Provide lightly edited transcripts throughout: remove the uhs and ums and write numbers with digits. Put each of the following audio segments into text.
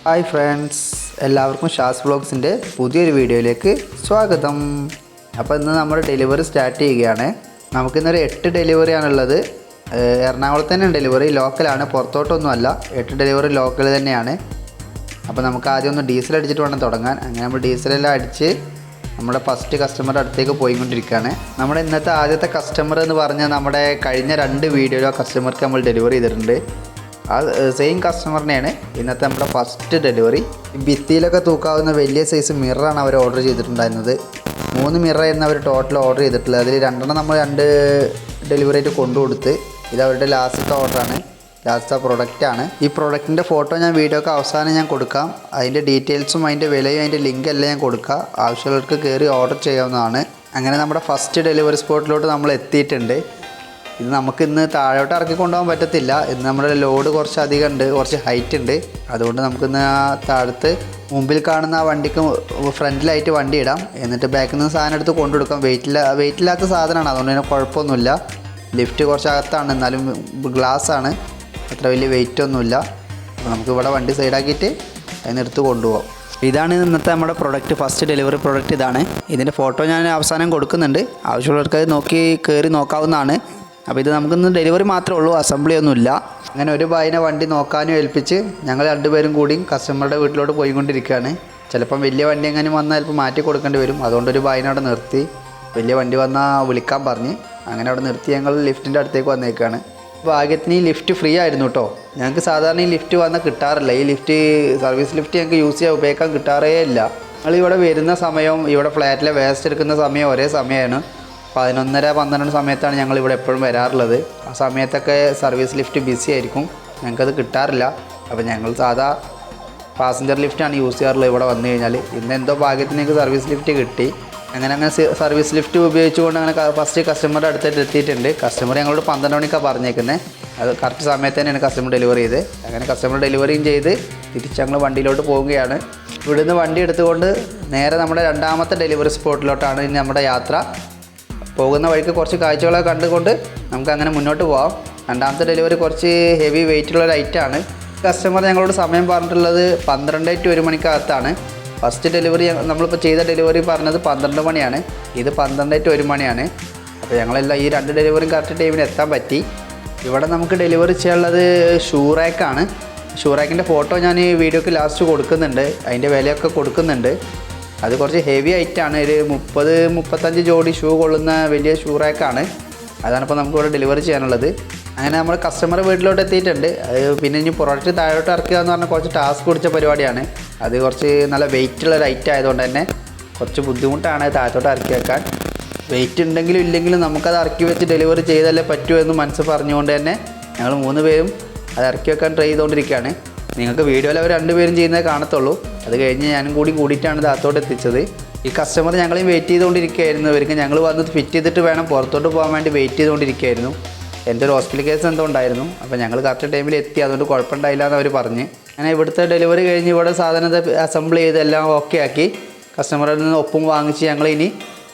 Hi friends, എല്ലാവർക്കും ഷാസ് വ്ളോഗ്സിൻ്റെ പുതിയൊരു വീഡിയോയിലേക്ക് സ്വാഗതം. അപ്പോൾ ഇന്ന് നമ്മൾ ഡെലിവറി സ്റ്റാർട്ട് ചെയ്യുകയാണ്. നമുക്കിന്നൊരു 8 ഡെലിവറിയാണുള്ളത്. എറണാകുളത്ത് തന്നെയാണ് ഡെലിവറി, ലോക്കലാണ്, പുറത്തോട്ടൊന്നുമല്ല. 8 ഡെലിവറി ലോക്കൽ തന്നെയാണ്. അപ്പോൾ നമുക്ക് ആദ്യം ഒന്ന് ഡീസൽ അടിച്ചിട്ട് വേണം തുടങ്ങാൻ. അങ്ങനെ നമ്മൾ ഡീസലെല്ലാം അടിച്ച് നമ്മുടെ ഫസ്റ്റ് കസ്റ്റമറുടെ അടുത്തേക്ക് പോയിക്കൊണ്ടിരിക്കുകയാണ്. നമ്മുടെ ഇന്നത്തെ ആദ്യത്തെ കസ്റ്റമർ എന്ന് പറഞ്ഞാൽ നമ്മുടെ കഴിഞ്ഞ 2 വീഡിയോയിലോ കസ്റ്റമർക്ക് നമ്മൾ ഡെലിവറി ചെയ്തിട്ടുണ്ട്. ആ സെയിം കസ്റ്റമറിനെയാണ് ഇന്നത്തെ നമ്മുടെ ഫസ്റ്റ് ഡെലിവറി. ഭിത്തിയിലൊക്കെ തൂക്കാവുന്ന വലിയ സൈസ് മിററാണ് അവർ ഓർഡർ ചെയ്തിട്ടുണ്ടായിരുന്നത്. 3 മിററായിരുന്നു അവർ ടോട്ടൽ ഓർഡർ ചെയ്തിട്ടുള്ളത്. അതിൽ 2 നമ്മൾ 2 ഡെലിവറി ആയിട്ട് കൊണ്ടുകൊടുത്ത്. ഇത് അവരുടെ ലാസ്റ്റത്തെ ഓർഡറാണ്, ലാസ്റ്റത്തെ പ്രൊഡക്റ്റാണ്. ഈ പ്രൊഡക്റ്റിൻ്റെ ഫോട്ടോ ഞാൻ വീഡിയോക്ക് അവസാനം ഞാൻ കൊടുക്കാം. അതിൻ്റെ ഡീറ്റെയിൽസും അതിൻ്റെ വിലയും അതിൻ്റെ ലിങ്ക് എല്ലാം ഞാൻ കൊടുക്കാം. ആവശ്യമുള്ളവർക്ക് കയറി ഓർഡർ ചെയ്യാവുന്നതാണ്. അങ്ങനെ നമ്മുടെ ഫസ്റ്റ് ഡെലിവറി സ്പോട്ടിലോട്ട് നമ്മൾ എത്തിയിട്ടുണ്ട്. ഇത് നമുക്ക് ഇന്ന് താഴോട്ട് ഇറക്കി കൊണ്ടുപോകാൻ പറ്റത്തില്ല. ഇന്ന് നമ്മുടെ ലോഡ് കുറച്ച് അധികം ഉണ്ട്, കുറച്ച് ഹൈറ്റ് ഉണ്ട്. അതുകൊണ്ട് നമുക്കിന്ന് ആ താഴത്ത് മുമ്പിൽ കാണുന്ന ആ വണ്ടിക്ക് ഫ്രണ്ടിലായിട്ട് വണ്ടി ഇടാം. എന്നിട്ട് ബാക്കിൽ നിന്ന് സാധനം എടുത്ത് കൊണ്ടുകൊടുക്കാം. വെയിറ്റില്ലാത്ത സാധനമാണ്, അതുകൊണ്ട് തന്നെ കുഴപ്പമൊന്നുമില്ല. ലിഫ്റ്റ് കുറച്ച് അകത്താണ്, എന്നാലും ഗ്ലാസ്സാണ്, അത്ര വലിയ വെയിറ്റ് ഒന്നുമില്ല. അപ്പോൾ നമുക്ക് ഇവിടെ വണ്ടി സൈഡാക്കിയിട്ട് അതിനെടുത്ത് കൊണ്ടുപോകാം. ഇതാണ് ഇന്നത്തെ നമ്മുടെ പ്രൊഡക്റ്റ്, ഫസ്റ്റ് ഡെലിവറി പ്രൊഡക്റ്റ് ഇതാണ്. ഇതിൻ്റെ ഫോട്ടോ ഞാൻ അവസാനം കൊടുക്കുന്നുണ്ട്. ആവശ്യമുള്ളവർക്ക് നോക്കി കയറി നോക്കാവുന്നതാണ്. അപ്പോൾ ഇത് നമുക്കിന്ന് ഡെലിവറി മാത്രമേ ഉള്ളൂ, അസംബ്ലി ഒന്നുമില്ല. അങ്ങനെ ഒരു ഭായിനെ വണ്ടി നോക്കാനും ഏൽപ്പിച്ച് ഞങ്ങൾ 2 പേരും കൂടി കസ്റ്റമറുടെ വീട്ടിലോട്ട് പോയിക്കൊണ്ടിരിക്കുകയാണ്. ചിലപ്പം വലിയ വണ്ടി എങ്ങനെ വന്നാൽ ചിലപ്പോൾ മാറ്റി കൊടുക്കേണ്ടി വരും. അതുകൊണ്ടൊരു ഭായിനെ അവിടെ നിർത്തി, വലിയ വണ്ടി വന്നാൽ വിളിക്കാൻ പറഞ്ഞ് അങ്ങനെ അവിടെ നിർത്തി ഞങ്ങൾ ലിഫ്റ്റിൻ്റെ അടുത്തേക്ക് വന്നേക്കാണ്. ഭാഗ്യത്തിന് ഈ ലിഫ്റ്റ് ഫ്രീ ആയിരുന്നു കേട്ടോ. ഞങ്ങൾക്ക് സാധാരണ ഈ ലിഫ്റ്റ് വന്നാൽ കിട്ടാറില്ല. ഈ ലിഫ്റ്റ് സർവീസ് ലിഫ്റ്റ് ഞങ്ങൾക്ക് യൂസ് ചെയ്യാൻ ഉപയോഗിക്കാൻ കിട്ടാറേ ഇല്ല. ഞങ്ങളിവിടെ വരുന്ന സമയവും ഇവിടെ ഫ്ലാറ്റിലെ വേസ്റ്റ് എടുക്കുന്ന സമയം ഒരേ സമയമാണ്. 11:30-12 സമയത്താണ് ഞങ്ങൾ ഇവിടെ എപ്പോഴും വരാറുള്ളത്. ആ സമയത്തൊക്കെ സർവീസ് ലിഫ്റ്റ് ബിസി ആയിരിക്കും, ഞങ്ങൾക്കത് കിട്ടാറില്ല. അപ്പോൾ ഞങ്ങൾ സാധാ പാസഞ്ചർ ലിഫ്റ്റാണ് യൂസ് ചെയ്യാറുള്ളത് ഇവിടെ വന്നു കഴിഞ്ഞാൽ. ഇന്ന് എന്തോ ഭാഗ്യത്തിന് ഞങ്ങൾക്ക് സർവീസ് ലിഫ്റ്റ് കിട്ടി. അങ്ങനെ സർവീസ് ലിഫ്റ്റ് ഉപയോഗിച്ചുകൊണ്ട് അങ്ങനെ ഫസ്റ്റ് കസ്റ്റമറുടെ അടുത്തായിട്ട് എത്തിയിട്ടുണ്ട്. കസ്റ്റമർ ഞങ്ങളോട് 12 മണിക്കാണ് പറഞ്ഞേക്കുന്നത്. അത് കറക്റ്റ് സമയത്ത് തന്നെയാണ് കസ്റ്റമർ ഡെലിവറി ചെയ്ത്. അങ്ങനെ കസ്റ്റമർ ഡെലിവറിയും ചെയ്ത് തിരിച്ച് ഞങ്ങൾ വണ്ടിയിലോട്ട് പോവുകയാണ്. ഇവിടുന്ന് വണ്ടി എടുത്തുകൊണ്ട് നേരെ നമ്മുടെ 2ാമത്തെ ഡെലിവറി സ്പോട്ടിലോട്ടാണ് ഇനി നമ്മുടെ യാത്ര. പോകുന്ന വഴിക്ക് കുറച്ച് കാഴ്ചകളൊക്കെ കണ്ടുകൊണ്ട് നമുക്ക് അങ്ങനെ മുന്നോട്ട് പോകാം. 2ാമത്തെ ഡെലിവറി കുറച്ച് ഹെവി വെയിറ്റുള്ള ഒരു ഐറ്റമാണ്. കസ്റ്റമർ ഞങ്ങളോട് സമയം പറഞ്ഞിട്ടുള്ളത് 12 to 1 മണിക്കകത്താണ്. ഫസ്റ്റ് ഡെലിവറി നമ്മളിപ്പോൾ ചെയ്ത ഡെലിവറി പറഞ്ഞത് 12 മണിയാണ്, ഇത് 12 to 1 മണിയാണ്. അപ്പോൾ ഞങ്ങളെല്ലാം ഈ 2 ഡെലിവറിയും കറക്റ്റ് ടൈമിന് എത്താൻ പറ്റി. ഇവിടെ നമുക്ക് ഡെലിവറി ചെയ്യാനുള്ളത് ഷൂ റാക്കാണ്. ഷൂ റാക്കിൻ്റെ ഫോട്ടോ ഞാൻ ഈ വീഡിയോക്ക് ലാസ്റ്റ് കൊടുക്കുന്നുണ്ട്, അതിൻ്റെ വിലയൊക്കെ കൊടുക്കുന്നുണ്ട്. അത് കുറച്ച് ഹെവി ആയിട്ടാണ്, ഒരു 30-35 ജോഡി ഷൂ കൊള്ളുന്ന വലിയ ഷൂ റാക്കാണ്. അതാണിപ്പോൾ നമുക്കിവിടെ ഡെലിവറി ചെയ്യാനുള്ളത്. അങ്ങനെ നമ്മൾ കസ്റ്റമർ വീട്ടിലോട്ട് എത്തിയിട്ടുണ്ട്. അത് പിന്നെ ഇനി പ്രൊഡക്റ്റ് താഴോട്ട് ഇറക്കുക എന്ന് പറഞ്ഞാൽ കുറച്ച് ടാസ്ക് പിടിച്ച പരിപാടിയാണ്. അത് കുറച്ച് നല്ല വെയിറ്റുള്ളൊരു ഐറ്റം ആയതുകൊണ്ട് തന്നെ കുറച്ച് ബുദ്ധിമുട്ടാണ് താഴത്തോട്ട് ഇറക്കി വെക്കാൻ. വെയിറ്റ് ഉണ്ടെങ്കിലും ഇല്ലെങ്കിലും നമുക്കത് ഇറക്കി വെച്ച് ഡെലിവറി ചെയ്താലേ പറ്റുമോ എന്ന് മനസ്സ് പറഞ്ഞുകൊണ്ട് തന്നെ ഞങ്ങൾ 3 പേരും അത് ഇറക്കി വെക്കാൻ ട്രൈ ചെയ്തുകൊണ്ടിരിക്കുകയാണ്. നിങ്ങൾക്ക് വീഡിയോയിൽ അവർ 2 പേരും ചെയ്യുന്നത് കാണത്തുള്ളൂ. അത് കഴിഞ്ഞ് ഞാനും കൂടിയിട്ടാണ് താഴത്തോട്ട് എത്തിച്ചത്. ഈ കസ്റ്റമർ ഞങ്ങളെയും വെയിറ്റ് ചെയ്തുകൊണ്ടിരിക്കുകയായിരുന്നു. ഇവർക്ക് ഞങ്ങൾ വന്ന് ഫിറ്റ് ചെയ്തിട്ട് വേണം പുറത്തോട്ട് പോകാൻ വേണ്ടി വെയിറ്റ് ചെയ്തുകൊണ്ടിരിക്കുകയായിരുന്നു. എൻ്റെ ഒരു ഹോസ്പിറ്റൽ കേസ് എന്തോ ഉണ്ടായിരുന്നു. അപ്പോൾ ഞങ്ങൾ കറക്റ്റ് ടൈമിൽ എത്തി, അതുകൊണ്ട് കുഴപ്പമുണ്ടായില്ല എന്ന് അവർ പറഞ്ഞ്. അങ്ങനെ ഇവിടുത്തെ ഡെലിവറി കഴിഞ്ഞ് ഇവിടെ സാധനത്തെ അസംബിൾ ചെയ്ത് എല്ലാം ഓക്കെ ആക്കി കസ്റ്റമറിൽ നിന്ന് ഒപ്പും വാങ്ങിച്ച് ഞങ്ങളിനി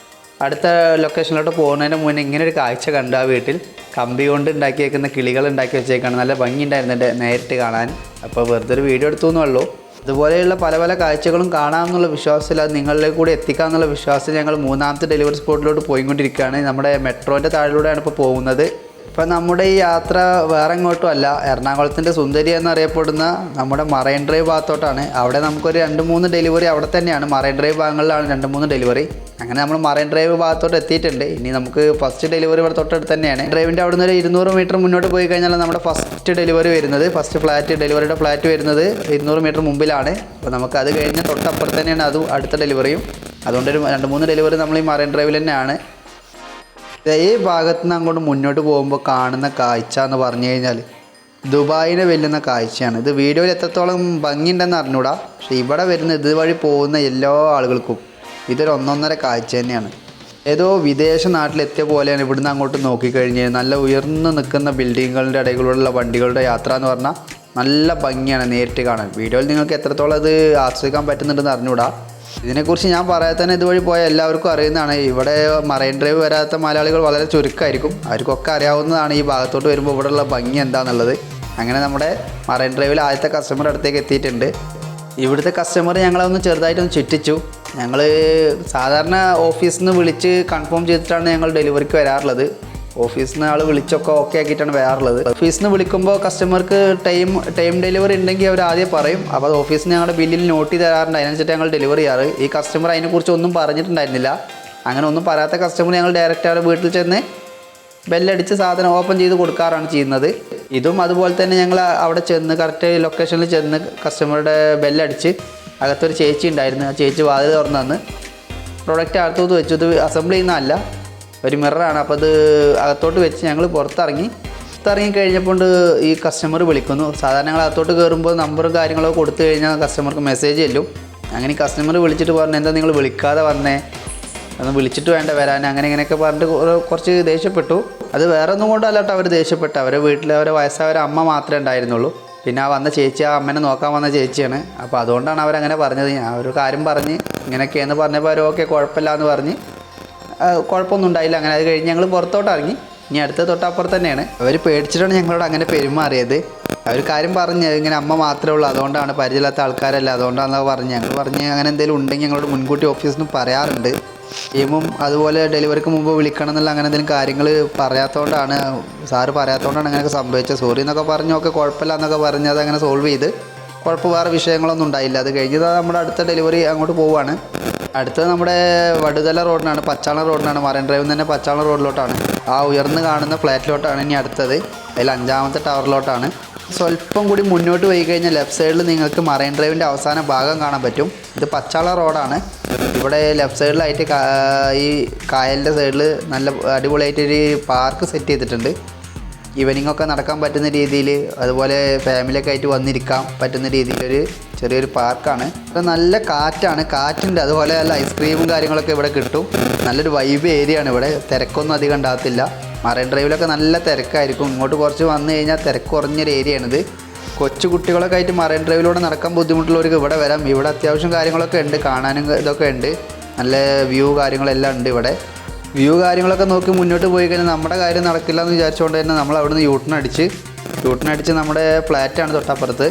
അടുത്ത ലൊക്കേഷനിലോട്ട് പോകുന്നതിന് മുന്നേ ഇങ്ങനെ ഒരു കാഴ്ച കണ്ടു. ആ വീട്ടിൽ കമ്പി കൊണ്ട് ഉണ്ടാക്കി വെക്കുന്ന കിളികൾ ഉണ്ടാക്കി വെച്ചേക്കാണ്. നല്ല ഭംഗിയുണ്ടായിരുന്നു എൻ്റെ നേരിട്ട് കാണാൻ. അപ്പോൾ വെറുതെ ഒരു വീഡിയോ എടുത്തു എന്നുള്ളൂ. അതുപോലെയുള്ള പല കാഴ്ചകളും കാണാമെന്നുള്ള വിശ്വാസത്തിൽ അത് നിങ്ങളിലേക്ക് കൂടി എത്തിക്കാമെന്നുള്ള വിശ്വാസത്തിൽ ഞങ്ങൾ 3ാമത്തെ ഡെലിവറി സ്പോട്ടിലോട്ട് പോയിക്കൊണ്ടിരിക്കുകയാണ്. നമ്മുടെ മെട്രോൻ്റെ താഴിലൂടെയാണ് ഇപ്പോൾ പോകുന്നത്. ഇപ്പം നമ്മുടെ ഈ യാത്ര വേറെ എങ്ങോട്ടും അല്ല, എറണാകുളത്തിൻ്റെ സുന്ദരി എന്നറിയപ്പെടുന്ന നമ്മുടെ മറൈൻ ഡ്രൈവ് ഭാഗത്തോട്ടാണ്. അവിടെ നമുക്കൊരു 2-3 ഡെലിവറി അവിടെ തന്നെയാണ്, മറൈൻ ഡ്രൈവ് ഭാഗങ്ങളിലാണ് 2-3 ഡെലിവറി. അങ്ങനെ നമ്മൾ മറൈൻ ഡ്രൈവ് ഭാഗത്തോട്ട് എത്തിയിട്ടുണ്ട്. ഇനി നമുക്ക് ഫസ്റ്റ് ഡെലിവറി ഇവിടെ തൊട്ടടുത്ത് തന്നെയാണ്. ഡ്രൈവിൻ്റെ അവിടെ നിന്ന് ഒരു 200 മീറ്റർ മുന്നോട്ട് പോയി കഴിഞ്ഞാൽ നമ്മുടെ ഫസ്റ്റ് ഡെലിവറി വരുന്നത്, ഫസ്റ്റ് ഫ്ലാറ്റ് ഡെലിവറിയുടെ ഫ്ലാറ്റ് വരുന്നത് 200 മീറ്റർ മുമ്പിലാണ്. അപ്പോൾ നമുക്ക് അത് കഴിഞ്ഞ് തൊട്ടപ്പുറത്ത് തന്നെയാണ് അതും അടുത്ത ഡെലിവറിയും. അതുകൊണ്ടൊരു 2-3 ഡെലിവറി നമ്മൾ ഈ മറൈൻ ഡ്രൈവിൽ തന്നെയാണ്. ഈ ഭാഗത്ത് നിന്ന് അങ്ങോട്ട് മുന്നോട്ട് പോകുമ്പോൾ കാണുന്ന കാഴ്ച എന്ന് പറഞ്ഞു കഴിഞ്ഞാൽ ദുബായിനെ വെല്ലുന്ന കാഴ്ചയാണ്. ഇത് വീഡിയോയിൽ എത്രത്തോളം ഭംഗിയുണ്ടെന്ന് അറിഞ്ഞൂടാ, പക്ഷേ ഇവിടെ വരുന്ന ഇതുവഴി പോകുന്ന എല്ലാ ആളുകൾക്കും ഇതൊരു ഒന്നൊന്നര കാഴ്ച തന്നെയാണ്. ഏതോ വിദേശ നാട്ടിലെത്തിയ പോലെയാണ് ഇവിടുന്ന് അങ്ങോട്ട് നോക്കിക്കഴിഞ്ഞാൽ. നല്ല ഉയർന്നു നിൽക്കുന്ന ബിൽഡിങ്ങുകളുടെ ഇടയിലൂടെയുള്ള വണ്ടികളുടെ യാത്ര എന്ന് പറഞ്ഞാൽ നല്ല ഭംഗിയാണ് നേരിട്ട് കാണാൻ. വീഡിയോയിൽ നിങ്ങൾക്ക് എത്രത്തോളം അത് ആസ്വദിക്കാൻ പറ്റുന്നുണ്ടെന്ന് അറിഞ്ഞൂടാ. ഇതിനെക്കുറിച്ച് ഞാൻ പറയാതെ തന്നെ ഇതുവഴി പോയ എല്ലാവർക്കും അറിയുന്നതാണ്. ഇവിടെ മറൈൻ ഡ്രൈവ് വരാത്ത മലയാളികൾ വളരെ ചുരുക്കമായിരിക്കും. അവർക്കൊക്കെ അറിയാവുന്നതാണ് ഈ ഭാഗത്തോട്ട് വരുമ്പോൾ ഇവിടെയുള്ള ഭംഗി എന്താണെന്നുള്ളത്. അങ്ങനെ നമ്മുടെ മറൈൻ ഡ്രൈവിൽ ആദ്യത്തെ കസ്റ്റമർ അടുത്തേക്ക് എത്തിയിട്ടുണ്ട്. ഇവിടുത്തെ കസ്റ്റമർ ഞങ്ങളൊന്ന് ചെറുതായിട്ടൊന്ന് ചുറ്റിച്ചു. ഞങ്ങൾ സാധാരണ ഓഫീസിൽ നിന്ന് വിളിച്ച് കൺഫേം ചെയ്തിട്ടാണ് ഞങ്ങൾ ഡെലിവറിക്ക് വരാറുള്ളത്. ഓഫീസിൽ നിന്ന് ആൾ വിളിച്ചൊക്കെ ഓക്കെ ആക്കിയിട്ടാണ് വരാറുള്ളത്. ഓഫീസിൽ നിന്ന് വിളിക്കുമ്പോൾ കസ്റ്റമർക്ക് ടൈം ഡെലിവറി ഉണ്ടെങ്കിൽ അവർ ആദ്യം പറയും. അപ്പോൾ അത് ഓഫീസിൽ ഞങ്ങളുടെ ബില്ലിൽ നോട്ട് ചെയ്ത് തരാറുണ്ട്. അതിനനുസരിച്ച് ഞങ്ങൾ ഡെലിവറി ചെയ്യാറ്. ഈ കസ്റ്റമർ അതിനെക്കുറിച്ച് ഒന്നും പറഞ്ഞിട്ടുണ്ടായിരുന്നില്ല. അങ്ങനെ ഒന്നും പറയാത്ത കസ്റ്റമർ ഞങ്ങൾ ഡയറക്റ്റ് അവരുടെ വീട്ടിൽ ചെന്ന് ബെല്ലടിച്ച് സാധനം ഓപ്പൺ ചെയ്ത് കൊടുക്കാറാണ് ചെയ്യുന്നത്. ഇതും അതുപോലെ തന്നെ ഞങ്ങൾ അവിടെ ചെന്ന് കറക്റ്റ് ലൊക്കേഷനിൽ ചെന്ന് കസ്റ്റമറുടെ ബെല്ലടിച്ച് അകത്തൊരു ചേച്ചി ഉണ്ടായിരുന്നു. ആ ചേച്ചി വാതിൽ തുറന്നു തന്ന് പ്രൊഡക്റ്റ് അകത്തോട്ട് വെച്ചു. ഇത് അസംബിൾ ചെയ്യുന്നതല്ല, ഒരു മിററാണ്. അപ്പോൾ അത് അകത്തോട്ട് വെച്ച് ഞങ്ങൾ പുറത്തിറങ്ങി കഴിഞ്ഞപ്പോൾ ഈ കസ്റ്റമർ വിളിക്കുന്നു. സാധാരണ ഞങ്ങൾ അകത്തോട്ട് കയറുമ്പോൾ നമ്പറും കാര്യങ്ങളൊക്കെ കൊടുത്തു കഴിഞ്ഞാൽ കസ്റ്റമർക്ക് മെസ്സേജ് ചെല്ലും. അങ്ങനെ ഈ കസ്റ്റമർ വിളിച്ചിട്ട് പറഞ്ഞു, എന്താ നിങ്ങൾ വിളിക്കാതെ വന്നേ, ഒന്ന് വിളിച്ചിട്ട് വേണ്ട വരാൻ, അങ്ങനെ ഇങ്ങനെയൊക്കെ പറഞ്ഞിട്ട് കുറച്ച് ദേഷ്യപ്പെട്ടു. അത് വേറെ ഒന്നും കൊണ്ടല്ല കേട്ടോ അവർ ദേഷ്യപ്പെട്ടു. അവരെ വീട്ടിൽ അവരെ വയസ്സായ അമ്മ മാത്രമേ ഉണ്ടായിരുന്നുള്ളൂ. പിന്നെ ആ വന്ന ചേച്ചി ആ അമ്മേനെ നോക്കാൻ വന്ന ചേച്ചിയാണ്. അപ്പോൾ അതുകൊണ്ടാണ് അവരങ്ങനെ പറഞ്ഞത്. ഞാൻ ഒരു കാര്യം പറഞ്ഞ് ഇങ്ങനെയൊക്കെയെന്ന് പറഞ്ഞപ്പോൾ അവർ ഓക്കെ കുഴപ്പമില്ല എന്ന് പറഞ്ഞ് കുഴപ്പമൊന്നും ഉണ്ടായില്ല. അങ്ങനെ അത് കഴിഞ്ഞ് ഞങ്ങൾ പുറത്തോട്ട് ഇറങ്ങി. ഇനി അടുത്ത തൊട്ടപ്പുറത്ത് തന്നെയാണ്. അവർ പേടിച്ചിട്ടാണ് ഞങ്ങളോട് അങ്ങനെ പെരുമാറിയത്. അവർ കാര്യം പറഞ്ഞ് ഇങ്ങനെ അമ്മ മാത്രമേ ഉള്ളൂ, അതുകൊണ്ടാണ്, പരിചയമില്ലാത്ത ആൾക്കാരല്ല, അതുകൊണ്ടാണെന്നൊക്കെ പറഞ്ഞ് ഞങ്ങൾ അങ്ങനെ എന്തെങ്കിലും ഉണ്ടെങ്കിൽ ഞങ്ങളോട് മുൻകൂട്ടി ഓഫീസിൽ നിന്ന് പറയാറുണ്ട്. ടീമും അതുപോലെ ഡെലിവറിക്ക് മുമ്പ് വിളിക്കണം എന്നുള്ള അങ്ങനെ എന്തെങ്കിലും കാര്യങ്ങൾ പറയാത്തതുകൊണ്ടാണ്, സാറ് പറയാത്തതുകൊണ്ടാണ് അങ്ങനെയൊക്കെ സംഭവിച്ചത്. സോറി എന്നൊക്കെ പറഞ്ഞൊക്കെ കുഴപ്പമില്ല എന്നൊക്കെ പറഞ്ഞ് അതങ്ങനെ സോൾവ് ചെയ്ത് കുഴപ്പം വേറെ വിഷയങ്ങളൊന്നും ഉണ്ടായില്ല. അത് കഴിഞ്ഞത് നമ്മുടെ അടുത്ത ഡെലിവറി അങ്ങോട്ട് പോവുകയാണ്. അടുത്തത് നമ്മുടെ വടുതല റോഡിനാണ്, പച്ചാളം റോഡിനാണ്. മറൈൻ ഡ്രൈവിൽ തന്നെ പച്ചാളം റോഡിലോട്ടാണ്. ആ ഉയർന്ന് കാണുന്ന ഫ്ലാറ്റിലോട്ടാണ് ഇനി അടുത്തത്. അതിൽ 5ാമത്തെ ടവറിലോട്ടാണ്. സ്വല്പം കൂടി മുന്നോട്ട് പോയി കഴിഞ്ഞാൽ ലെഫ്റ്റ് സൈഡിൽ നിങ്ങൾക്ക് മറൈൻ ഡ്രൈവിൻ്റെ അവസാന ഭാഗം കാണാൻ പറ്റും. ഇത് പച്ചാളം റോഡാണ്. ഇവിടെ ലെഫ്റ്റ് സൈഡിലായിട്ട് ഈ കായലിൻ്റെ സൈഡിൽ നല്ല അടിപൊളിയായിട്ടൊരു പാർക്ക് സെറ്റ് ചെയ്തിട്ടുണ്ട്. ഈവനിംഗ് ഒക്കെ നടക്കാൻ പറ്റുന്ന രീതിയിൽ, അതുപോലെ ഫാമിലിയൊക്കെ ആയിട്ട് വന്നിരിക്കാൻ പറ്റുന്ന രീതിയിലൊരു ചെറിയൊരു പാർക്കാണ്. അപ്പോൾ നല്ല കാറ്റാണ്, കാറ്റുണ്ട്. അതുപോലെ നല്ല ഐസ്ക്രീമും കാര്യങ്ങളൊക്കെ ഇവിടെ കിട്ടും. നല്ലൊരു വൈബ് ഏരിയ ആണ് ഇവിടെ. തിരക്കൊന്നും അധികം ഉണ്ടാകത്തില്ല. മറൈൻ ഡ്രൈവിലൊക്കെ നല്ല തിരക്കായിരിക്കും. ഇങ്ങോട്ട് കുറച്ച് വന്നു കഴിഞ്ഞാൽ തിരക്ക് കുറഞ്ഞൊരു ഏരിയയാണിത്. കൊച്ചു കുട്ടികളൊക്കെ ആയിട്ട് മറൈൻ ഡ്രൈവിലൂടെ നടക്കാൻ ബുദ്ധിമുട്ടുള്ളവർക്ക് ഇവിടെ വരാം. ഇവിടെ അത്യാവശ്യം കാര്യങ്ങളൊക്കെ ഉണ്ട്, കാണാനും ഇതൊക്കെ ഉണ്ട്. നല്ല വ്യൂ കാര്യങ്ങളെല്ലാം ഉണ്ട് ഇവിടെ. വ്യൂ കാര്യങ്ങളൊക്കെ നോക്കി മുന്നോട്ട് പോയി കഴിഞ്ഞാൽ നമ്മുടെ കാര്യം നടക്കില്ല എന്ന് വിചാരിച്ചുകൊണ്ട് തന്നെ നമ്മൾ അവിടെ നിന്ന് യൂട്ടനടിച്ച് നമ്മുടെ ഫ്ലാറ്റാണ് തൊട്ടപ്പുറത്ത്,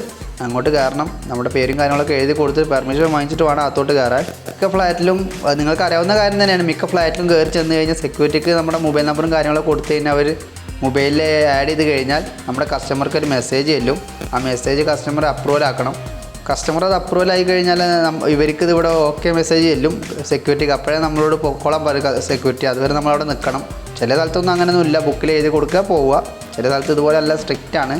അങ്ങോട്ട് കയറണം. നമ്മുടെ പേരും കാര്യങ്ങളൊക്കെ എഴുതി കൊടുത്ത് പെർമിഷൻ വാങ്ങിച്ചിട്ട് വേണം അകത്തോട്ട് കയറാൻ. മിക്ക ഫ്ലാറ്റിലും നിങ്ങൾക്ക് അറിയാവുന്ന കാര്യം തന്നെയാണ്, മിക്ക ഫ്ലാറ്റിലും കയറി ചെന്ന് കഴിഞ്ഞാൽ സെക്യൂരിറ്റിക്ക് നമ്മുടെ മൊബൈൽ നമ്പറും കാര്യങ്ങളൊക്കെ കൊടുത്തു കഴിഞ്ഞാൽ അവർ മൊബൈലിൽ ആഡ് ചെയ്ത് കഴിഞ്ഞാൽ നമ്മുടെ കസ്റ്റമർക്ക് ഒരു മെസ്സേജ് ചെല്ലും. ആ മെസ്സേജ് കസ്റ്റമർ അപ്രൂവൽ ആക്കണം. കസ്റ്റമർ അത് അപ്രൂവൽ ആയി കഴിഞ്ഞാൽ ഇവർക്ക് ഇവിടെ ഓക്കെ മെസ്സേജ് ചെല്ലും സെക്യൂരിറ്റിക്ക്. അപ്പോഴേ നമ്മളോട് പൊക്കോളം പറയും സെക്യൂരിറ്റി. അതുവരെ നമ്മളവിടെ നിൽക്കണം. ചില സ്ഥലത്തൊന്നും അങ്ങനെയൊന്നും ഇല്ല, ബുക്കിൽ എഴുതി കൊടുക്കുക പോവുക. ചില സ്ഥലത്ത് ഇതുപോലെ അല്ല, സ്ട്രിക്റ്റാണ്.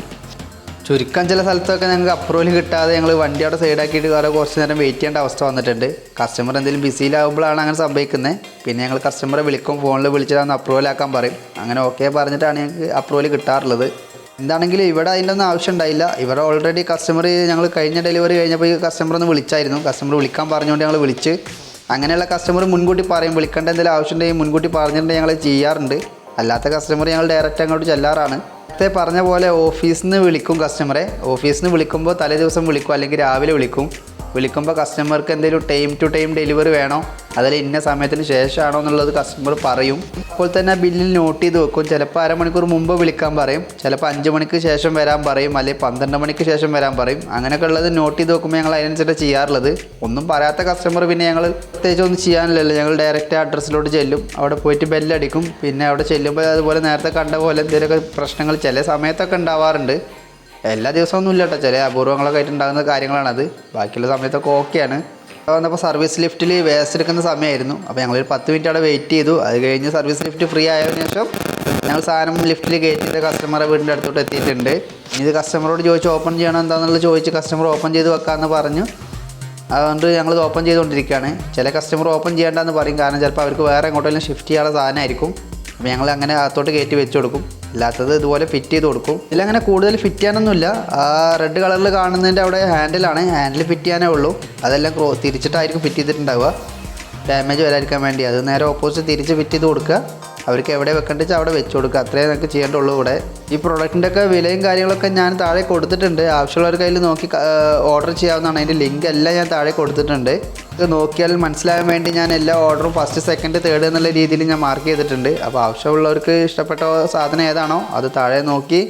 ചുരുക്കം ചില സ്ഥലത്തൊക്കെ ഞങ്ങൾക്ക് അപ്രൂവൽ കിട്ടാതെ ഞങ്ങൾ വണ്ടി അവിടെ സൈഡാക്കിയിട്ട് വേറെ കുറച്ച് നേരം വെയിറ്റ് ചെയ്യേണ്ട അവസ്ഥ വന്നിട്ടുണ്ട്. കസ്റ്റമർ എന്തെങ്കിലും ബിസിയിലാകുമ്പോഴാണ് അങ്ങനെ സംഭവിക്കുന്നത്. പിന്നെ ഞങ്ങൾ കസ്റ്റമറെ വിളിക്കും, ഫോണിൽ വിളിച്ചിട്ടാണ് അപ്രൂവൽ ആക്കാൻ പറയും. അങ്ങനെ ഓക്കെ പറഞ്ഞിട്ടാണ് ഞങ്ങൾക്ക് അപ്രൂവൽ കിട്ടാറുള്ളത്. എന്താണെങ്കിലും ഇവിടെ അതിൻ്റെ ഒന്നും ആവശ്യം ഉണ്ടായില്ല. ഇവിടെ ഓൾറെഡി കസ്റ്റമർ ഞങ്ങൾ കഴിഞ്ഞ ഡെലിവറി കഴിഞ്ഞപ്പോൾ ഈ കസ്റ്റമർ ഒന്ന് വിളിച്ചായിരുന്നു. കസ്റ്റമർ വിളിക്കാൻ പറഞ്ഞുകൊണ്ട് ഞങ്ങൾ വിളിച്ച്, അങ്ങനെയുള്ള കസ്റ്റമർ മുൻകൂട്ടി പറയും, വിളിക്കേണ്ട എന്തെങ്കിലും ആവശ്യമുണ്ടെങ്കിൽ മുൻകൂട്ടി പറഞ്ഞിട്ടുണ്ടെങ്കിൽ ഞങ്ങൾ ചെയ്യാറുണ്ട്. അല്ലാത്ത കസ്റ്റമർ ഞങ്ങൾ ഡയറക്റ്റ് അങ്ങോട്ട് ചെല്ലാറാണ്. നേരത്തെ പറഞ്ഞ പോലെ ഓഫീസിൽ നിന്ന് വിളിക്കും കസ്റ്റമറെ. ഓഫീസിൽ നിന്ന് വിളിക്കുമ്പോൾ തലേ ദിവസം വിളിക്കും, അല്ലെങ്കിൽ രാവിലെ വിളിക്കുമ്പോൾ കസ്റ്റമർക്ക് എന്തെങ്കിലും ടൈം ടു ടൈം ഡെലിവറി വേണോ, അതിൽ ഇന്ന സമയത്തിന് ശേഷമാണോ എന്നുള്ളത് കസ്റ്റമർ പറയും. അപ്പോൾ തന്നെ ബില്ലിൽ നോട്ട് ചെയ്ത് വെക്കും. ചിലപ്പോൾ അരമണിക്കൂർ മുമ്പ് വിളിക്കാൻ പറയും, ചിലപ്പോൾ 5 മണിക്ക് ശേഷം വരാൻ പറയും, അല്ലെങ്കിൽ 12 മണിക്ക് ശേഷം വരാൻ പറയും. അങ്ങനെയൊക്കെ ഉള്ളത് നോട്ട് ചെയ്ത് വെക്കുമ്പോൾ ഞങ്ങൾ അതിനനുസരിച്ച് ചെയ്യാറുള്ളത്. ഒന്നും പറയാത്ത കസ്റ്റമർ പിന്നെ ഞങ്ങൾ പ്രത്യേകിച്ച് ഒന്നും ചെയ്യാനില്ലല്ലോ. ഞങ്ങൾ ഡയറക്റ്റ് അഡ്രസ്സിലോട്ട് ചെല്ലും, അവിടെ പോയിട്ട് ബെല്ലടിക്കും. പിന്നെ അവിടെ ചെല്ലുമ്പോൾ അതുപോലെ നേരത്തെ കണ്ട പോലെ എന്തെങ്കിലുമൊക്കെ പ്രശ്നങ്ങൾ ചില സമയത്തൊക്കെ ഉണ്ടാവാറുണ്ട്. എല്ലാ ദിവസമൊന്നും ഇല്ല കേട്ടോ, ചില അപൂർവങ്ങളൊക്കെ ആയിട്ട് ഉണ്ടാകുന്ന കാര്യങ്ങളാണത്. ബാക്കിയുള്ള സമയത്തൊക്കെ ഓക്കെയാണ്. വന്നപ്പോൾ സർവീസ് ലിഫ്റ്റിൽ വേസ്റ്റ് എടുക്കുന്ന സമയമായിരുന്നു. അപ്പോൾ ഞങ്ങളൊരു 10 മിനിറ്റ് അവിടെ വെയിറ്റ് ചെയ്തു. അത് കഴിഞ്ഞ് സർവീസ് ലിഫ്റ്റ് ഫ്രീ ആയതിനു ശേഷം ഞങ്ങൾ സാധനം ലിഫ്റ്റിൽ കയറ്റിയിട്ട് കസ്റ്റമറെ വീടിൻ്റെ അടുത്തോട്ട് എത്തിയിട്ടുണ്ട്. ഇത് കസ്റ്റമറോട് ചോദിച്ച് ഓപ്പൺ ചെയ്യണം എന്താണെന്നുള്ളത് ചോദിച്ച് കസ്റ്റമർ ഓപ്പൺ ചെയ്ത് വെക്കാമെന്ന് പറഞ്ഞു. അതുകൊണ്ട് ഞങ്ങളിത് ഓപ്പൺ ചെയ്തുകൊണ്ടിരിക്കുകയാണ്. ചില കസ്റ്റമർ ഓപ്പൺ ചെയ്യേണ്ടെന്ന് പറയും, കാരണം ചിലപ്പോൾ അവർക്ക് വേറെ എങ്ങോട്ടെങ്കിലും ഷിഫ്റ്റ് ചെയ്യാനുള്ള സാധനമായിരിക്കും. അപ്പോൾ ഞങ്ങൾ അങ്ങനെ അകത്തോട്ട് കയറ്റി വെച്ച് കൊടുക്കും. അല്ലാത്തത് ഇതുപോലെ ഫിറ്റ് ചെയ്ത് കൊടുക്കും. ഇതിലങ്ങനെ കൂടുതൽ ഫിറ്റ് ചെയ്യാനൊന്നുമില്ല. ആ റെഡ് കളറിൽ കാണുന്നതിൻ്റെ അവിടെ ഹാൻഡിലാണ്, ഹാൻഡിൽ ഫിറ്റ് ചെയ്യാനേ ഉള്ളൂ. അതെല്ലാം തിരിച്ചിട്ടായിരിക്കും ഫിറ്റ് ചെയ്തിട്ടുണ്ടാവുക, ഡാമേജ് വരാതിരിക്കാൻ വേണ്ടി. അത് നേരെ ഓപ്പോസിറ്റ് തിരിച്ച് ഫിറ്റ് ചെയ്ത് കൊടുക്കുക. അവർക്ക് എവിടെ വെക്കേണ്ടത് വെച്ചാൽ അവിടെ വെച്ച് കൊടുക്കുക. അത്രേ നമുക്ക് ചെയ്യേണ്ടുള്ളൂ ഇവിടെ. ഈ പ്രൊഡക്റ്റിൻ്റെ ഒക്കെ വിലയും കാര്യങ്ങളൊക്കെ ഞാൻ താഴെ കൊടുത്തിട്ടുണ്ട്. ആവശ്യമുള്ളവർ കയ്യിൽ നോക്കി ഓർഡർ ചെയ്യാവുന്നതാണ്. അതിൻ്റെ ലിങ്ക് എല്ലാം ഞാൻ താഴെ കൊടുത്തിട്ടുണ്ട്. ഇത് നോക്കിയാൽ മനസ്സിലാകാൻ വേണ്ടി ഞാൻ എല്ലാ ഓർഡറും ഫസ്റ്റ്, സെക്കൻഡ്, തേർഡ് എന്നുള്ള രീതിയിൽ ഞാൻ മാർക്ക് ചെയ്തിട്ടുണ്ട്. അപ്പോൾ ആവശ്യമുള്ളവർക്ക് ഇഷ്ടപ്പെട്ട സാധനം ഏതാണോ അത് താഴെ നോക്കി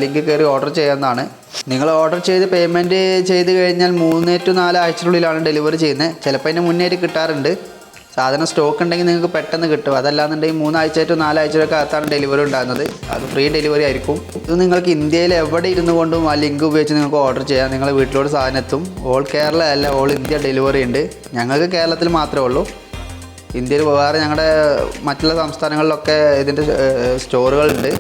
ലിങ്ക് കയറി ഓർഡർ ചെയ്യാവുന്നതാണ്. നിങ്ങൾ ഓർഡർ ചെയ്ത് പേയ്മെൻറ്റ് ചെയ്ത് കഴിഞ്ഞാൽ 3 to 4 ആഴ്ചയ്ക്കുള്ളിലാണ് ഡെലിവറി ചെയ്യുന്നത്. ചിലപ്പോൾ അതിന് മുന്നേ കിട്ടാറുണ്ട്. സാധനം സ്റ്റോക്ക് ഉണ്ടെങ്കിൽ നിങ്ങൾക്ക് പെട്ടെന്ന് കിട്ടും. അതല്ലാന്നുണ്ടെങ്കിൽ 3 ആഴ്ച to 4 ആഴ്ചയൊക്കെ അകത്താണ് ഡെലിവറി ഉണ്ടാകുന്നത്. അത് ഫ്രീ ഡെലിവറി ആയിരിക്കും. ഇത് നിങ്ങൾക്ക് ഇന്ത്യയിൽ എവിടെ ഇരുന്നു കൊണ്ടും ആ ലിങ്ക് ഉപയോഗിച്ച് നിങ്ങൾക്ക് ഓർഡർ ചെയ്യാം. നിങ്ങളുടെ വീട്ടിലോട്ട് സാധനം എത്തും. ഓൾ കേരള അല്ല, ഓൾ ഇന്ത്യ ഡെലിവറി ഉണ്ട്. ഞങ്ങൾക്ക് കേരളത്തിൽ മാത്രമേ ഉള്ളൂ. ഇന്ത്യയിൽ വേറെ ഞങ്ങളുടെ മറ്റുള്ള സംസ്ഥാനങ്ങളിലൊക്കെ ഇതിൻ്റെ സ്റ്റോറുകളുണ്ട്.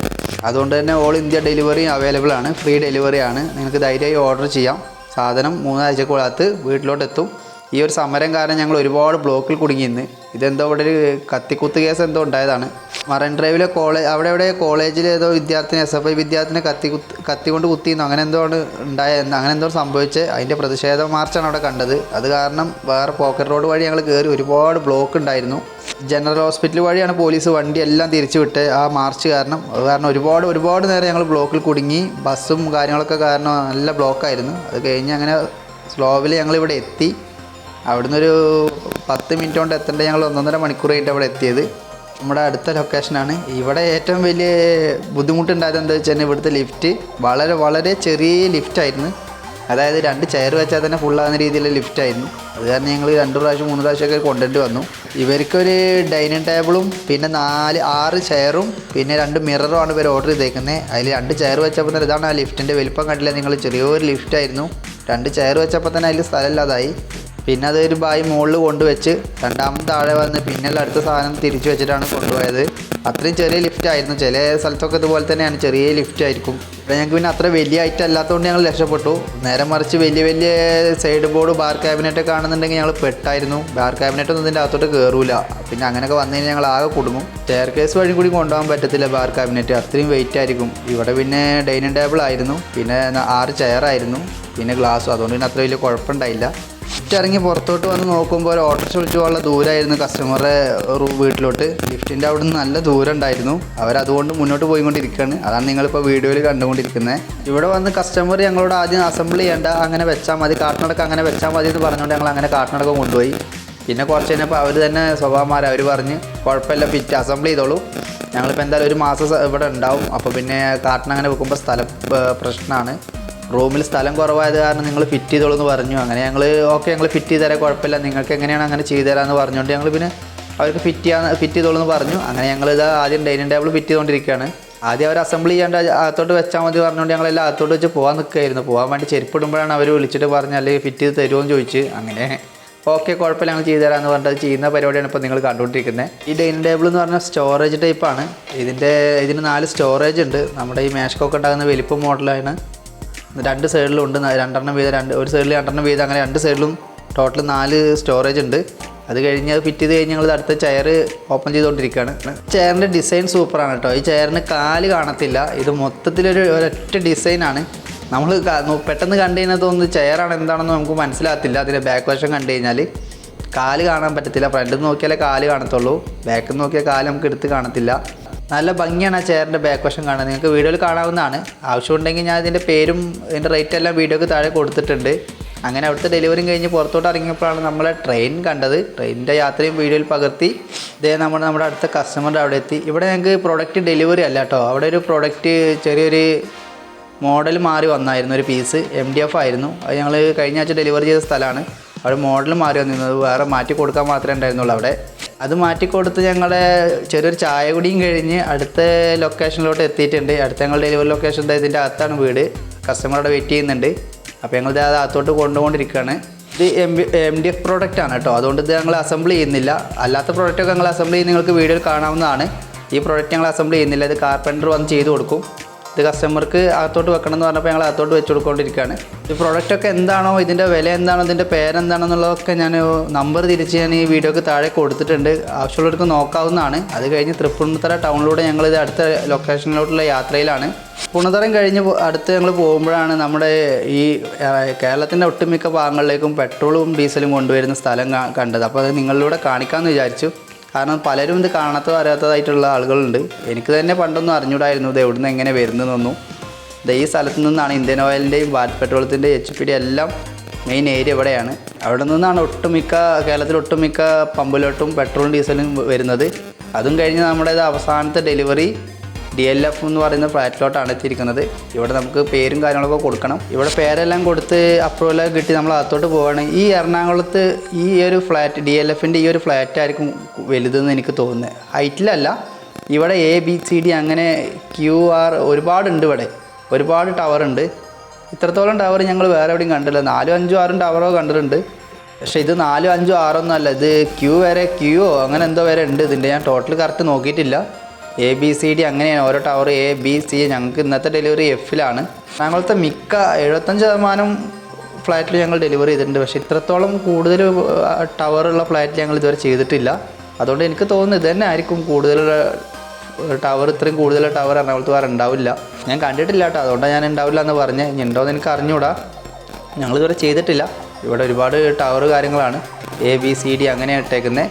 അതുകൊണ്ട് തന്നെ ഓൾ ഇന്ത്യ ഡെലിവറി അവൈലബിൾ ആണ്. ഫ്രീ ഡെലിവറി ആണ്. നിങ്ങൾക്ക് ധൈര്യമായി ഓർഡർ ചെയ്യാം. സാധനം 3 ആഴ്ചക്കകത്ത് വീട്ടിലോട്ട് എത്തും. ഈ ഒരു സമരം കാരണം ഞങ്ങൾ ഒരുപാട് ബ്ലോക്കിൽ കുടുങ്ങിയിന്ന്. ഇതെന്തോ ഇവിടെ ഒരു കത്തിക്കുത്ത് കേസ് എന്തോ ഉണ്ടായതാണ്. മറൈൻ ഡ്രൈവിലെ അവിടെ കോളേജിൽ ഏതോ വിദ്യാർത്ഥിനി SFI വിദ്യാർത്ഥിനെ കത്തി കൊണ്ട് കുത്തിയെന്നോ അങ്ങനെ എന്തോ അങ്ങനെ എന്തോ സംഭവിച്ചത്. അതിൻ്റെ പ്രതിഷേധ മാർച്ചാണ് അവിടെ കണ്ടത്. അത് കാരണം വേറെ പോക്കറ്റ് റോഡ് വഴി ഞങ്ങൾ കയറി. ഒരുപാട് ബ്ലോക്ക് ഉണ്ടായിരുന്നു. ജനറൽ ഹോസ്പിറ്റൽ വഴിയാണ് പോലീസ് വണ്ടി എല്ലാം തിരിച്ചു വിട്ട് ആ മാർച്ച് കാരണം. അത് കാരണം ഒരുപാട് നേരം ഞങ്ങൾ ബ്ലോക്കിൽ കുടുങ്ങി. ബസ്സും കാര്യങ്ങളൊക്കെ കാരണം നല്ല ബ്ലോക്കായിരുന്നു. അത് കഴിഞ്ഞ് അങ്ങനെ സ്ലോവിൽ ഞങ്ങളിവിടെ എത്തി. അവിടുന്ന് ഒരു 10 മിനിറ്റ് കൊണ്ട് എത്തേണ്ട ഞങ്ങൾ 1.5 മണിക്കൂർ കഴിഞ്ഞിട്ട് അവിടെ എത്തിയത്. നമ്മുടെ അടുത്ത ലൊക്കേഷനാണ്. ഇവിടെ ഏറ്റവും വലിയ ബുദ്ധിമുട്ടുണ്ടായത് എന്താ വെച്ചാൽ ഇവിടുത്തെ ലിഫ്റ്റ് വളരെ ചെറിയ ലിഫ്റ്റായിരുന്നു. അതായത് 2 ചെയർ വെച്ചാൽ തന്നെ ഫുള്ളാകുന്ന രീതിയിലുള്ള ലിഫ്റ്റായിരുന്നു. അത് കാരണം ഞങ്ങൾ 2 പ്രാവശ്യം 3 പ്രാവശ്യമൊക്കെ കൊണ്ടുവരേണ്ടി വന്നു. ഇവർക്കൊരു ഡൈനിങ് ടേബിളും പിന്നെ 6 ചെയറും പിന്നെ 2 മിററുമാണ് ഇവർ ഓർഡർ ചെയ്തേക്കുന്നത്. അതിൽ 2 ചെയർ വെച്ചപ്പോൾ തന്നെ ഇതാണ് ആ ലിഫ്റ്റിൻ്റെ വലിപ്പം കണ്ടില്ല നിങ്ങൾ. ചെറിയൊരു ലിഫ്റ്റായിരുന്നു. 2 ചെയർ വെച്ചപ്പോൾ തന്നെ അതിൽ സ്ഥലമില്ലാതായി. പിന്നെ അതൊരു ബായി മുകളിൽ കൊണ്ടുവച്ച് രണ്ടാമത് താഴെ വന്ന് പിന്നെയുള്ള അടുത്ത സാധനം തിരിച്ചു വെച്ചിട്ടാണ് കൊണ്ടുപോയത്. അത്രയും ചെറിയ ലിഫ്റ്റായിരുന്നു. ചില സ്ഥലത്തൊക്കെ ഇതുപോലെ തന്നെയാണ്, ചെറിയ ലിഫ്റ്റായിരിക്കും. ഇവിടെ ഞങ്ങൾക്ക് പിന്നെ അത്ര വലിയ ഐറ്റം അല്ലാത്തതുകൊണ്ട് ഞങ്ങൾ രക്ഷപ്പെട്ടു. നേരെ മറിച്ച് വലിയ സൈഡ് ബോർഡ് ബാർ ക്യാബിനറ്റൊക്കെ കാണുന്നുണ്ടെങ്കിൽ ഞങ്ങൾ പെട്ടായിരുന്നു. ബാർ ക്യാബിനറ്റൊന്നും ഇതിൻ്റെ അകത്തോട്ട് കയറൂല. പിന്നെ അങ്ങനെയൊക്കെ വന്നു കഴിഞ്ഞാൽ ഞങ്ങൾ ആകെ കുടുങ്ങും. സ്റ്റെയർ കേസ് വഴി കൂടി കൊണ്ടുപോകാൻ പറ്റത്തില്ല ബാർ ക്യാബിനറ്റ്, അത്രയും വെയിറ്റ് ആയിരിക്കും. ഇവിടെ പിന്നെ ഡൈനിങ് ടേബിൾ ആയിരുന്നു, പിന്നെ 6 ചെയറായിരുന്നു, പിന്നെ ഗ്ലാസ്സും. അതുകൊണ്ട് പിന്നെ അത്ര വലിയ കുഴപ്പമുണ്ടായില്ല. ലിഫ്റ്റ് ഇറങ്ങി പുറത്തോട്ട് വന്ന് നോക്കുമ്പോൾ ഒരു ഓട്ടോറിക്ഷ വിളിച്ചു പോകാനുള്ള ദൂരമായിരുന്നു കസ്റ്റമറുടെ വീട്ടിലോട്ട്. ലിഫ്റ്റിൻ്റെ അവിടെ നിന്ന് നല്ല ദൂരം ഉണ്ടായിരുന്നു. അവരതുകൊണ്ട് മുന്നോട്ട് പോയിക്കൊണ്ടിരിക്കുകയാണ്. അതാണ് നിങ്ങളിപ്പോൾ വീഡിയോയിൽ കണ്ടുകൊണ്ടിരിക്കുന്നത്. ഇവിടെ വന്ന് കസ്റ്റമർ ഞങ്ങളോട് ആദ്യം അസംബിൾ ചെയ്യേണ്ട, അങ്ങനെ വെച്ചാൽ മതി, കാട്ടിനടക്കം അങ്ങനെ വെച്ചാൽ മതി എന്ന് പറഞ്ഞുകൊണ്ട് ഞങ്ങൾ അങ്ങനെ കാട്ടിനടക്കം കൊണ്ടുപോയി. പിന്നെ കുറച്ച് കഴിഞ്ഞപ്പോൾ അവർ തന്നെ സ്വഭാവന്മാർ അവർ പറഞ്ഞ് കുഴപ്പമില്ല, ഫിറ്റ് അസംബിൾ ചെയ്തോളൂ, ഞങ്ങളിപ്പോൾ എന്തായാലും 1 മാസം ഇവിടെ ഉണ്ടാവും. അപ്പോൾ പിന്നെ കാട്ടിനങ്ങനെ വെക്കുമ്പോൾ സ്ഥലം പ്രശ്നമാണ്, റൂമിൽ സ്ഥലം കുറവായത് കാരണം നിങ്ങൾ ഫിറ്റ് ചെയ്തോളൂ എന്ന് പറഞ്ഞു. അങ്ങനെ ഞങ്ങൾ ഞങ്ങൾ ഫിറ്റ് ചെയ്ത് തരാം, കുഴപ്പമില്ല, നിങ്ങൾക്ക് എങ്ങനെയാണ് അങ്ങനെ ചെയ്തു തരാമെന്ന് പറഞ്ഞുകൊണ്ട് ഞങ്ങൾ പിന്നെ അവർക്ക് ഫിറ്റ് ചെയ്തോളൂ എന്ന് പറഞ്ഞു. അങ്ങനെ ഞങ്ങളിത് ആദ്യം ഡൈനിങ് ടേബിൾ ഫിറ്റ് ചെയ്തുകൊണ്ടിരിക്കുകയാണ്. ആദ്യം അവർ അസംബിൾ ചെയ്യാണ്ട് അകത്തോട്ട് വെച്ചാൽ മതി പറഞ്ഞുകൊണ്ട് ഞങ്ങളെല്ലാം അകത്തോട്ട് വെച്ച് പോകാൻ നിൽക്കുകയായിരുന്നു. പോകാൻ വേണ്ടി ചെരുപ്പിടുമ്പോഴാണ് അവർ വിളിച്ചിട്ട് പറഞ്ഞ് അല്ലെങ്കിൽ ഫിറ്റ് ചെയ്ത് തരുമോ എന്ന് ചോദിച്ച്. അങ്ങനെ കുഴപ്പമില്ല, ഞങ്ങൾ ചെയ്തു തരാമെന്ന് പറഞ്ഞിട്ട് ചെയ്യുന്ന പരിപാടിയാണ് ഇപ്പോൾ നിങ്ങൾ കണ്ടുകൊണ്ടിരിക്കുന്നത്. ഈ ഡൈനിങ് ടേബിൾ എന്ന് പറഞ്ഞാൽ സ്റ്റോറേജ് ടൈപ്പാണ്. ഇതിന് 4 സ്റ്റോറേജ് ഉണ്ട്. നമ്മുടെ ഈ മേശക്കൊക്കെ ഉണ്ടാകുന്ന വലിപ്പം മോഡലാണ്. 2 സൈഡിലും ഉണ്ട്, 2 വീതം, ഒരു സൈഡിൽ 2 വീതം, അങ്ങനെ 2 സൈഡിലും ടോട്ടൽ 4 സ്റ്റോറേജ് ഉണ്ട്. അത് കഴിഞ്ഞ് അത് ഫിറ്റ് ചെയ്ത് കഴിഞ്ഞ് ഞങ്ങൾ അടുത്ത ചെയർ ഓപ്പൺ ചെയ്തുകൊണ്ടിരിക്കുകയാണ്. ചെയറിൻ്റെ ഡിസൈൻ സൂപ്പറാണ് കേട്ടോ. ഈ ചെയറിന് കാല് കാണത്തില്ല. ഇത് ഒരൊറ്റ ഡിസൈനാണ്. നമ്മൾ പെട്ടെന്ന് കണ്ടു കഴിഞ്ഞാൽ തോന്നുന്നത് ചെയറാണ് എന്താണെന്ന് നമുക്ക് മനസ്സിലാകത്തില്ല. അതിൻ്റെ ബാക്ക് വശം കണ്ടു കഴിഞ്ഞാൽ കാല് കാണാൻ പറ്റത്തില്ല. ഫ്രണ്ടിൽ നിന്ന് നോക്കിയാലേ കാല് കാണത്തുള്ളൂ, ബാക്കിൽ നിന്ന് നോക്കിയാൽ കാല് നമുക്ക് എടുത്ത് കാണത്തില്ല. നല്ല ഭംഗിയാണ് ആ ചെയറിൻ്റെ ബാക്ക് വശം കാണാൻ. നിങ്ങൾക്ക് വീഡിയോയിൽ കാണാവുന്നതാണ്. ആവശ്യമുണ്ടെങ്കിൽ ഞാൻ ഇതിൻ്റെ പേരും ഇതിൻ്റെ റേറ്റ് എല്ലാം വീഡിയോക്ക് താഴെ കൊടുത്തിട്ടുണ്ട്. അങ്ങനെ അവിടുത്തെ ഡെലിവറിയും കഴിഞ്ഞ് പുറത്തോട്ട് ഇറങ്ങിയപ്പോഴാണ് നമ്മളെ ട്രെയിൻ കണ്ടത്. ട്രെയിനിൻ്റെ യാത്രയും വീഡിയോയിൽ പകർത്തി. ഇതേ നമ്മുടെ അടുത്ത കസ്റ്റമറുടെ അവിടെ എത്തി. ഇവിടെ ഞങ്ങൾക്ക് പ്രൊഡക്റ്റ് ഡെലിവറി അല്ല കേട്ടോ. അവിടെ ഒരു പ്രൊഡക്റ്റ് ചെറിയൊരു മോഡൽ മാറി വന്നായിരുന്നു. ഒരു പീസ് MDF ആയിരുന്നു. അത് ഞങ്ങൾ കഴിഞ്ഞ ആഴ്ച ഡെലിവറി ചെയ്ത സ്ഥലമാണ്. അവിടെ മോഡൽ മാറി വന്നിരുന്നത്, വേറെ മാറ്റി കൊടുക്കാൻ മാത്രമേ ഉണ്ടായിരുന്നുള്ളൂ അവിടെ. അത് മാറ്റിക്കൊടുത്ത് ഞങ്ങളുടെ ചെറിയൊരു ചായ കുടിയും കഴിഞ്ഞ് അടുത്ത ലൊക്കേഷനിലോട്ട് എത്തിയിട്ടുണ്ട്. അടുത്ത ഞങ്ങൾ ഡെലിവറി ലൊക്കേഷൻ ഇതിൻ്റെ അകത്താണ് വീട്. കസ്റ്റമറുടെ വെയിറ്റ് ചെയ്യുന്നുണ്ട്. അപ്പോൾ ഞങ്ങളിത് അത് അകത്തോട്ട് കൊണ്ടുകൊണ്ടിരിക്കുകയാണ്. ഇത് MDF പ്രോഡക്റ്റാണ് കേട്ടോ. അതുകൊണ്ട് ഇത് ഞങ്ങൾ അസംബിൾ ചെയ്യുന്നില്ല. അല്ലാത്ത പ്രോഡക്റ്റൊക്കെ ഞങ്ങൾ അസംബിൾ ചെയ്ത് നിങ്ങൾക്ക് വീഡിയോയിൽ കാണാവുന്നതാണ്. ഈ പ്രോഡക്റ്റ് ഞങ്ങൾ അസംബിൾ ചെയ്യുന്നില്ല. ഇത് കാർപ്പൻറ്റർ വന്ന് ചെയ്ത് കൊടുക്കും. ഇത് കസ്റ്റമർക്ക് അകത്തോട്ട് വെക്കണം എന്ന് പറഞ്ഞപ്പോൾ ഞങ്ങൾ അകത്തോട്ട് വെച്ച് കൊടുക്കൊണ്ടിരിക്കുകയാണ്. ഈ പ്രോഡക്റ്റൊക്കെ എന്താണോ, ഇതിൻ്റെ വില എന്താണോ, ഇതിൻ്റെ പേരെന്താണെന്നുള്ളതൊക്കെ ഞാൻ നമ്പർ തിരിച്ച് ഞാൻ ഈ വീഡിയോക്ക് താഴെ കൊടുത്തിട്ടുണ്ട്. ആവശ്യമുള്ളവർക്ക് നോക്കാവുന്നതാണ്. അത് കഴിഞ്ഞ് തൃപ്പൂണിത്തുറ ടൗണിലൂടെ ഞങ്ങളിത് അടുത്ത ലൊക്കേഷനിലോട്ടുള്ള യാത്രയിലാണ്. തൃപ്പൂണിത്തുറയും കഴിഞ്ഞ് അടുത്ത് ഞങ്ങൾ പോകുമ്പോഴാണ് നമ്മുടെ ഈ കേരളത്തിൻ്റെ ഒട്ടുമിക്ക ഭാഗങ്ങളിലേക്കും പെട്രോളും ഡീസലും കൊണ്ടുവരുന്ന സ്ഥലം കണ്ടത്. അപ്പോൾ അത് നിങ്ങളിലൂടെ കാണിക്കാമെന്ന് വിചാരിച്ചു. കാരണം പലരും ഇത് കാണാത്തോ അറിയാത്തതായിട്ടുള്ള ആളുകളുണ്ട്. എനിക്ക് തന്നെ പണ്ടൊന്നും അറിഞ്ഞൂടായിരുന്നു ഇത് എവിടെ നിന്ന് എങ്ങനെ വരുന്നതെന്നൊന്നും. ഈ സ്ഥലത്തു നിന്നാണ് ഇന്ത്യൻ ഓയിലിൻ്റെയും ഭാരത് പെട്രോളത്തിൻ്റെ HPD എല്ലാം മെയിൻ ഏരിയ ഇവിടെയാണ്. അവിടെ നിന്നാണ് കേരളത്തിൽ ഒട്ടുമിക്ക പമ്പിലോട്ടും പെട്രോളും ഡീസലും വരുന്നത്. അതും കഴിഞ്ഞ് നമ്മുടെ അവസാനത്തെ ഡെലിവറി DLF എന്ന് പറയുന്ന ഫ്ലാറ്റിലോട്ടാണ് എത്തിയിരിക്കുന്നത്. ഇവിടെ നമുക്ക് പേരും കാര്യങ്ങളൊക്കെ കൊടുക്കണം. ഇവിടെ പേരെല്ലാം കൊടുത്ത് അപ്രൂവലൊക്കെ കിട്ടി നമ്മൾ അകത്തോട്ട് പോവുകയാണ്. ഈ എറണാകുളത്ത് ഈ ഒരു ഫ്ലാറ്റ് DLFൻ്റെ ഈ ഒരു ഫ്ലാറ്റ് ആയിരിക്കും വലുതെന്ന് എനിക്ക് തോന്നുന്നത്. ഹൈറ്റിലല്ല, ഇവിടെ ABCD അങ്ങനെ QR ഒരുപാടുണ്ട്. ഇവിടെ ഒരുപാട് ടവറുണ്ട്. ഇത്രത്തോളം ടവർ ഞങ്ങൾ വേറെ എവിടെയും കണ്ടില്ല. 4, 5, 6 ടവറോ കണ്ടിട്ടുണ്ട്. പക്ഷേ ഇത് 4, 5, 6 ഒന്നും അല്ല. ഇത് Q അങ്ങനെ എന്തോ വരെ ഉണ്ട്. ഇതിൻ്റെ ഞാൻ ടോട്ടൽ കറക്റ്റ് നോക്കിയിട്ടില്ല. ABCD അങ്ങനെയാണ് ഓരോ ടവർ ABC. ഞങ്ങൾക്ക് ഇന്നത്തെ ഡെലിവറി Fലാണ്. ഞങ്ങളത്തെ മിക്ക 75% ഫ്ലാറ്റിൽ ഞങ്ങൾ ഡെലിവറി ചെയ്തിട്ടുണ്ട്. പക്ഷേ ഇത്രത്തോളം കൂടുതൽ ടവറുള്ള ഫ്ലാറ്റ് ഞങ്ങൾ ഇതുവരെ ചെയ്തിട്ടില്ല. അതുകൊണ്ട് എനിക്ക് തോന്നുന്നു ഇത് തന്നെ ആയിരിക്കും കൂടുതൽ ടവർ. ഇത്രയും കൂടുതൽ ടവർ എറണാകുളത്ത് വേറെ ഉണ്ടാവില്ല. ഞാൻ കണ്ടിട്ടില്ല കേട്ടോ, അതുകൊണ്ടാണ് ഞാൻ ഉണ്ടാവില്ല എന്ന് പറഞ്ഞത്. ഇനി ഉണ്ടോയെന്ന് എനിക്ക് അറിഞ്ഞുകൂടാ, ഞങ്ങളിതുവരെ ചെയ്തിട്ടില്ല. ഇവിടെ ഒരുപാട് ടവർ കാര്യങ്ങളാണ് ABCD അങ്ങനെ ഇട്ടേക്കുന്നത്.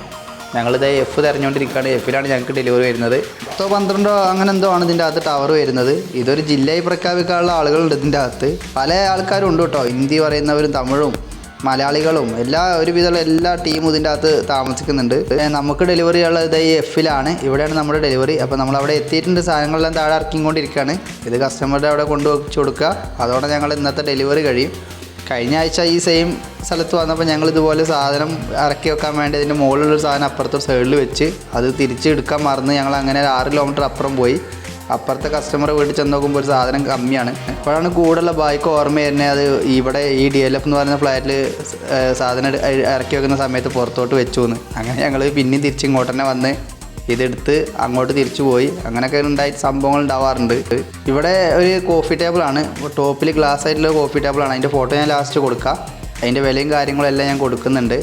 ഞങ്ങളിത് F തിരഞ്ഞുകൊണ്ടിരിക്കുകയാണ്. Fലാണ് ഞങ്ങൾക്ക് ഡെലിവറി വരുന്നത്. 10, 12 അങ്ങനെ എന്തോ ആണ് ഇതിൻ്റെ അകത്ത് ടവർ വരുന്നത്. ഇതൊരു ജില്ലയായി പ്രഖ്യാപിക്കാനുള്ള ആളുകളുണ്ട് ഇതിൻ്റെ അകത്ത്. പല ആൾക്കാരും ഉണ്ട് കേട്ടോ, ഹിന്ദി പറയുന്നവരും തമിഴും മലയാളികളും ഒരുവിധമുള്ള എല്ലാ ടീമും ഇതിൻ്റെ അകത്ത് താമസിക്കുന്നുണ്ട്. നമുക്ക് ഡെലിവറി ഉള്ളത് ഈ Fലാണ്. ഇവിടെയാണ് നമ്മുടെ ഡെലിവറി. അപ്പോൾ നമ്മളവിടെ എത്തിയിട്ടുണ്ട്. സാധനങ്ങളെല്ലാം താഴെ ഇറക്കിക്കൊണ്ടിരിക്കുകയാണ്. ഇത് കസ്റ്റമറുടെ അവിടെ കൊണ്ടുവച്ച് കൊടുക്കുക. അതോടെ ഞങ്ങൾ ഇന്നത്തെ ഡെലിവറി കഴിയും. കഴിഞ്ഞ ആഴ്ച ഈ സെയിം സ്ഥലത്ത് വന്നപ്പോൾ ഞങ്ങൾ ഇതുപോലെ സാധനം ഇറക്കി വെക്കാൻ വേണ്ടി അതിൻ്റെ മുകളിലൊരു സാധനം അപ്പുറത്തെ സൈഡിൽ വെച്ച് അത് തിരിച്ച് എടുക്കാൻ മറന്ന് ഞങ്ങൾ അങ്ങനെ 6 കിലോമീറ്റർ അപ്പുറം പോയി. അപ്പുറത്തെ കസ്റ്റമർ വീട്ടിൽ ചെന്ന് നോക്കുമ്പോൾ ഒരു സാധനം കമ്മിയാണ്. അപ്പോഴാണ് കൂടുതലുള്ള ബായ്ക്ക് ഓർമ്മ വരുന്നത്. അത് ഇവിടെ ഈ DLF എന്ന് പറയുന്ന ഫ്ലാറ്റിൽ സാധനം ഇറക്കി വെക്കുന്ന സമയത്ത് പുറത്തോട്ട് വെച്ചു എന്ന്. അങ്ങനെ ഞങ്ങൾ പിന്നെയും തിരിച്ച് ഇങ്ങോട്ട് തന്നെ വന്ന് ഇതെടുത്ത് അങ്ങോട്ട് തിരിച്ചു പോയി. അങ്ങനെയൊക്കെ ഉണ്ടായിട്ട് സംഭവങ്ങൾ ഉണ്ടാവാറുണ്ട്. ഇവിടെ ഒരു കോഫി ടേബിളാണ്. ടോപ്പിൽ ഗ്ലാസ് ആയിട്ടുള്ള കോഫി ടേബിളാണ്. അതിൻ്റെ ഫോട്ടോ ഞാൻ ലാസ്റ്റ് കൊടുക്കാം. അതിൻ്റെ വിലയും കാര്യങ്ങളും എല്ലാം ഞാൻ കൊടുക്കുന്നുണ്ട്.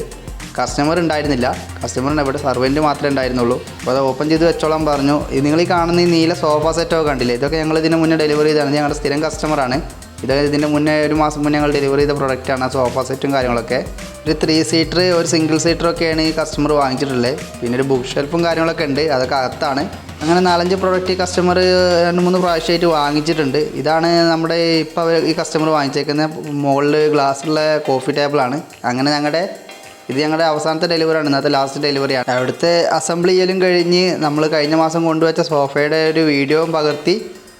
കസ്റ്റമർ ഉണ്ടായിരുന്നില്ല. കസ്റ്റമറിന് ഇവിടെ സർവൻറ്റ് മാത്രമേ ഉണ്ടായിരുന്നുള്ളൂ. അപ്പോൾ അത് ഓപ്പൺ ചെയ്ത് വെച്ചോളാൻ പറഞ്ഞു. ഇത് നിങ്ങൾ ഈ കാണുന്ന ഈ നീല സോഫ സെറ്റൊക്കെ കണ്ടില്ലേ, ഇതൊക്കെ ഞങ്ങൾ ഇതിന് മുന്നേ ഡെലിവറി ചെയ്തതാണ്. ഞങ്ങളുടെ സ്ഥിരം കസ്റ്റമറാണ്. ഇതൊക്കെ ഇതിൻ്റെ മുന്നേ 1 മാസം മുന്നേ ഞങ്ങൾ ഡെലിവറി ചെയ്ത പ്രൊഡക്റ്റാണ്. സോഫ സെറ്റും കാര്യങ്ങളൊക്കെ. ഒരു 3 സീറ്റർ, ഒരു സിംഗിൾ സീറ്ററൊക്കെയാണ് ഈ കസ്റ്റമർ വാങ്ങിച്ചിട്ടുള്ളത്. പിന്നെ ഒരു ബുക്ക് ഷെൽഫും കാര്യങ്ങളൊക്കെ ഉണ്ട്, അതൊക്കെ അകത്താണ്. അങ്ങനെ 4-5 പ്രൊഡക്റ്റ് കസ്റ്റമർ 2-3 പ്രാവശ്യമായിട്ട് വാങ്ങിച്ചിട്ടുണ്ട്. ഇതാണ് നമ്മുടെ ഇപ്പോൾ ഈ കസ്റ്റമർ വാങ്ങിച്ചേക്കുന്ന മുകളിൽ ഗ്ലാസ്സുള്ള കോഫി ടേബിളാണ്. അങ്ങനെ ഇത് ഞങ്ങളുടെ അവസാനത്തെ ഡെലിവറിയാണ്, ഇന്നത്തെ ലാസ്റ്റ് ഡെലിവറിയാണ്. അവിടുത്തെ അസംബ്ലി ചെയ്യലും കഴിഞ്ഞ് നമ്മൾ കഴിഞ്ഞ മാസം കൊണ്ടുവച്ച സോഫയുടെ ഒരു വീഡിയോയും പകർത്തി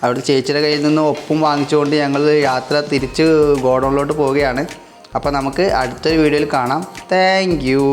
അവിടുത്തെ ചേച്ചിയുടെ കയ്യിൽ നിന്ന് ഒപ്പും വാങ്ങിച്ചുകൊണ്ട് ഞങ്ങൾ യാത്ര തിരിച്ച് ഗോഡൗണിലോട്ട് പോവുകയാണ്. അപ്പോൾ നമുക്ക് അടുത്തൊരു വീഡിയോയിൽ കാണാം. Thank you.